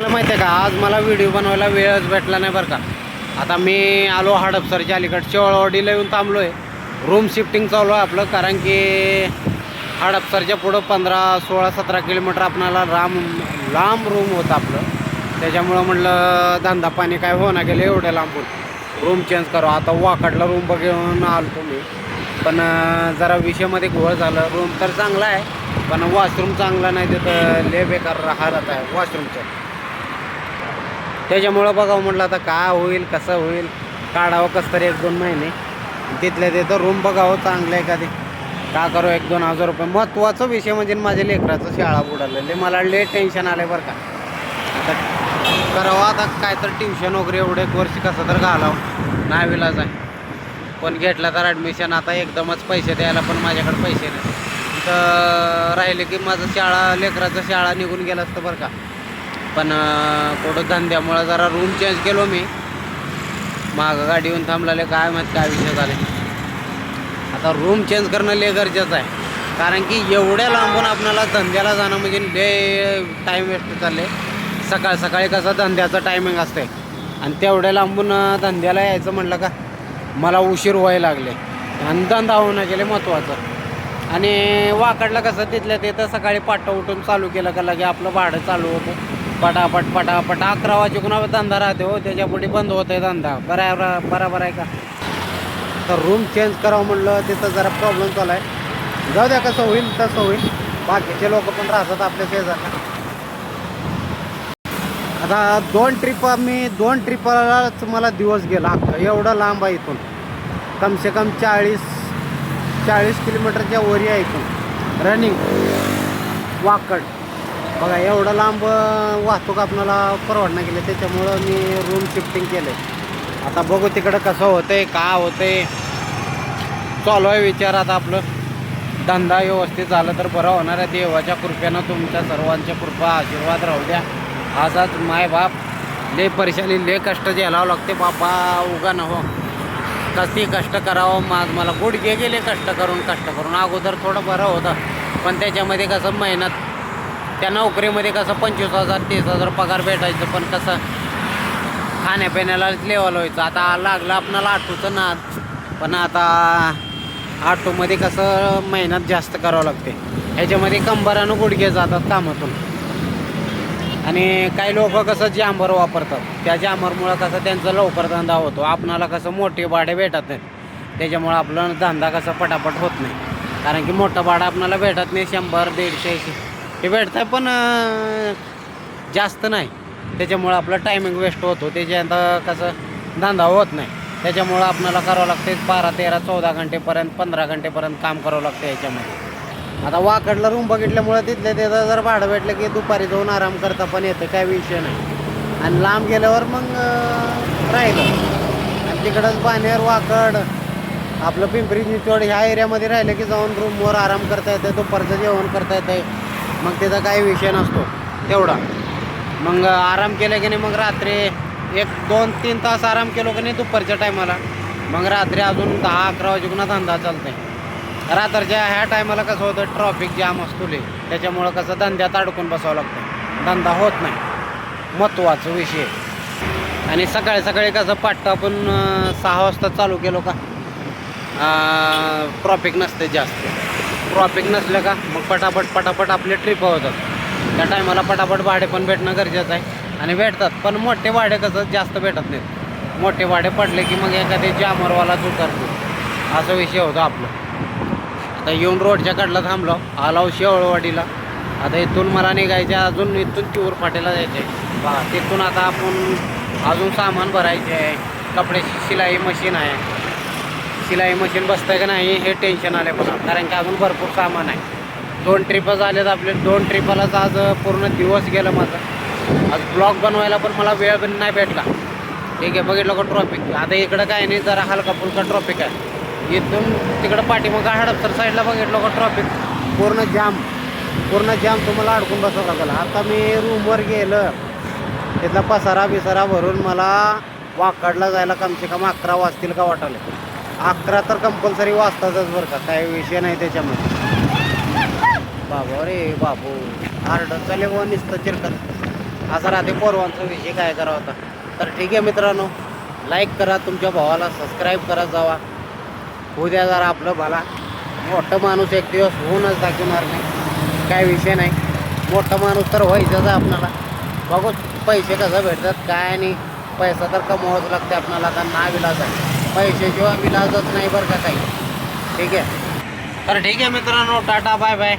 माहिती आहे का, आज मला व्हिडिओ बनवायला वेळच भेटला नाही बरं का. आता मी आलो हडपसरच्या अलीकडे शेवळवाडीला येऊन थांबलो आहे. रूम शिफ्टिंग चालू आहे आपलं, कारण की हडपसरच्या पुढं 15, 16, 17 किलोमीटर आपणाला लांब रूम होतं आपलं. त्याच्यामुळं म्हटलं धंदा पाणी काय होणार गेलं एवढ्या लांबून, रूम चेंज करू. आता वाकडला रूम बघून आलो मी, पण जरा विषयामध्ये घोळ झालं. रूम तर चांगला आहे, पण वॉशरूम चांगला नाही, तिथं लय बेकार हालत आहे वॉशरूमचं. त्याच्यामुळं बघावं म्हटलं आता काय होईल, कसं होईल, काढावं कसं तरी 1-2 महिने तिथल्या तिथं रूम बघावं चांगलं आहे का ते, का करू 1-2 हजार रुपये. महत्त्वाचा विषय म्हणजे माझ्या लेकराचं शाळा बुडालेली, मला लय टेन्शन आलं बरं का. आता करावं आता काय तर ट्युशन वगैरे एवढे 1 वर्ष कसं तर घालावं, नाही विलाज आहे. पण घेतला तर ॲडमिशन, आता एकदमच पैसे द्यायला पण माझ्याकडे पैसे नाही. तर राहिले की माझं लेकराचं शाळा निघून गेलं असतं बरं का. पण कुठं धंद्यामुळं जरा रूम चेंज केलो मी, मागं गाडी येऊन थांबलेले, काय माहीत काय विषय झाले. आता रूम चेंज करणं लय गरजेचं आहे, कारण की एवढ्या लांबून आपल्याला धंद्याला जाणं म्हणजे लय टाईम वेस्ट चालले. सकाळ सकाळी कसं धंद्याचं टायमिंग असते, आणि तेवढ्या लांबून धंद्याला यायचं म्हटलं का मला उशीर व्हायला लागले, आणि धंदा होणं गेले महत्त्वाचं. आणि वाकडलं कसं तिथल्या तिथं सकाळी पाठ उठून चालू केलं का लगे आपलं भाडं चालू होतं पटापट पटापट. 11 वाजेकडून धंदा राहते हो, त्याच्यापुढे बंद होत आहे धंदा. बरोबर आहे का. तर रूम चेंज करावं म्हणलं, तिथं जरा प्रॉब्लेम चालू आहे. जाऊ द्या, कसं होईल तसं होईल. बाकीचे लोक पण राहतात आपल्या शेजारला. आता 2 ट्रिपालाच मला दिवस गेला अख्खा. एवढं लांब आहे इथून, कमसे कम 40 किलोमीटरच्या वरी आहे इथून रनिंग वाकड. बघा एवढं लांब वाहतूक आपल्याला परवडणं गेलं, त्याच्यामुळं मी रूम शिफ्टिंग केलं आहे. आता बघू तिकडं कसं होतंय, का होतंय, चालू आहे विचार. आता आपलं धंदा व्यवस्थित झालं तर बरं होणार आहे. देवाच्या कृपेनं, तुमच्या सर्वांच्या कृपा आशीर्वाद राहू द्या. आजच माय बाप लय परेशानी, लय कष्ट झेलावं लागते बाबा, उगा न हो. कशी कष्ट करावं, मला गुडघे गेले कष्ट करून. अगोदर थोडं बरं होतं, पण त्याच्यामध्ये कसं मेहनत, त्या नोकरीमध्ये कसं 25,000 30,000 पगार भेटायचं, पण कसं खाण्यापिण्याला लेवल व्हायचं. आता लागलं आपणाला ऑटोचं नाद, पण आता ऑटोमध्ये कसं मेहनत जास्त करावं लागते. ह्याच्यामध्ये कंबरानं गुडघे जातात कामातून. आणि काही लोक कसं जांभर वापरतात, त्या जांभरमुळं कसं त्यांचा लवकर धंदा होतो. आपणाला कसं मोठे भाडे भेटत नाहीत, त्याच्यामुळं आपला धंदा कसा पटापट होत नाही. कारण की मोठं भाडं आपल्याला भेटत नाही, 100, 150 हे भेटतं, पण जास्त नाही. त्याच्यामुळं आपलं टायमिंग वेस्ट होतो, त्याच्यानंतर कसं धंदा होत नाही. त्याच्यामुळं आपल्याला करावं लागते 12, 13, 14 घंटेपर्यंत, 15 घंटेपर्यंत काम करावं लागतं याच्यामध्ये. आता वाकडला रूम बघितल्यामुळं तिथल्या तिथं जर भाडं भेटलं की दुपारी जाऊन आराम करता पण येतं, काय विषय नाही. आणि लांब गेल्यावर मग राहिलं, आणि तिकडंच बाणेर वाकड आपलं पिंपरी चिंचवड ह्या एरियामध्ये राहिलं की जाऊन रूमवर आराम करता येतं, दुपारचं जेवण करता येतं. मग त्याचा काही विषय नसतो तेवढा. मग आराम केलं की नाही, मग रात्री 1-2-3 तास आराम केलो की नाही दुपारच्या टायमाला, मग रात्री अजून 10-11 वाजेपर्यंत धंदा चालतंय. रात्रीच्या ह्या टायमाला कसं होतं, ट्रॉफिक जाम असतो लय, त्याच्यामुळं कसं धंद्यात अडकून बसावं लागतं, धंदा होत नाही. महत्त्वाचा विषय. आणि सकाळी सकाळी कसं पाठ आपण 6 वाजता चालू केलो का ट्रॉफिक नसते जास्त. ट्रॉफिक नसलं का मग पटापट आपले ट्रिप होतात. त्या टायमाला पटापट भाडे पण भेटणं गरजेचं आहे, आणि भेटतात. पण मोठे भाडे कसं जास्त भेटत नाहीत. मोठे भाडे पडले की मग एखादे जामरवाला उतरतो, असा विषय होतो आपलं. आता येऊन रोडच्या कडला थांबलो, आलो शेवळवाडीला. आता इथून मला निघायचं, अजून इथून चिऊर फाटेला जायचं आहे बा. तिथून आता आपण अजून सामान भरायचे आहे. कपड्याची शिलाई मशीन आहे, शिलाई मशीन बसतंय का नाही हे टेन्शन आलं पण, कारण की अजून भरपूर सामान आहे. 2 ट्रिप झालेत आपले. 2 ट्रिपालाच आज पूर्ण दिवस गेलं माझं. आज ब्लॉग बनवायला पण मला वेळ पण नाही भेटला. ठीक आहे, बघितलं का ट्रॉफिक. आता इकडं काय नाही, जरा हलका फुलका ट्रॉफिक आहे. इथून तिकडं पाठीमागं हडपसर साईडला बघितलं का ट्रॉफिक पूर्ण जाम तुम्हाला अडकून बसावं लागलं. आता मी रूमवर गेलं, तिथला पसारा भरून मला वाकडला जायला कमसे कम 11 वाजतील का वाटायला. 11 तर कंपल्सरी वाजतातच बरं का, काही विषय नाही त्याच्यामध्ये. बाबा रे बाबू, आरडत चाले व नुसतं चिरकत. असा राहते पोरवांचा विषय काय करावा होता. तर ठीक आहे मित्रांनो, लाईक करा, तुमच्या भावाला सबस्क्राईब करत जावा. उद्या जरा आपलं भला मोठं माणूस एक दिवस होऊनच दाखवणार नाही, काय विषय नाही. मोठा माणूस तर व्हायचंच आहे आपल्याला. बघू पैसे कसं भेटतात काय नाही. पैसा तर कमवावंच लागते आपल्याला, का ना विलाज आहे. पैशाशिवाय विलाजच नाही बरं का काही. ठीक आहे, तर ठीक आहे मित्रांनो, टाटा बाय बाय.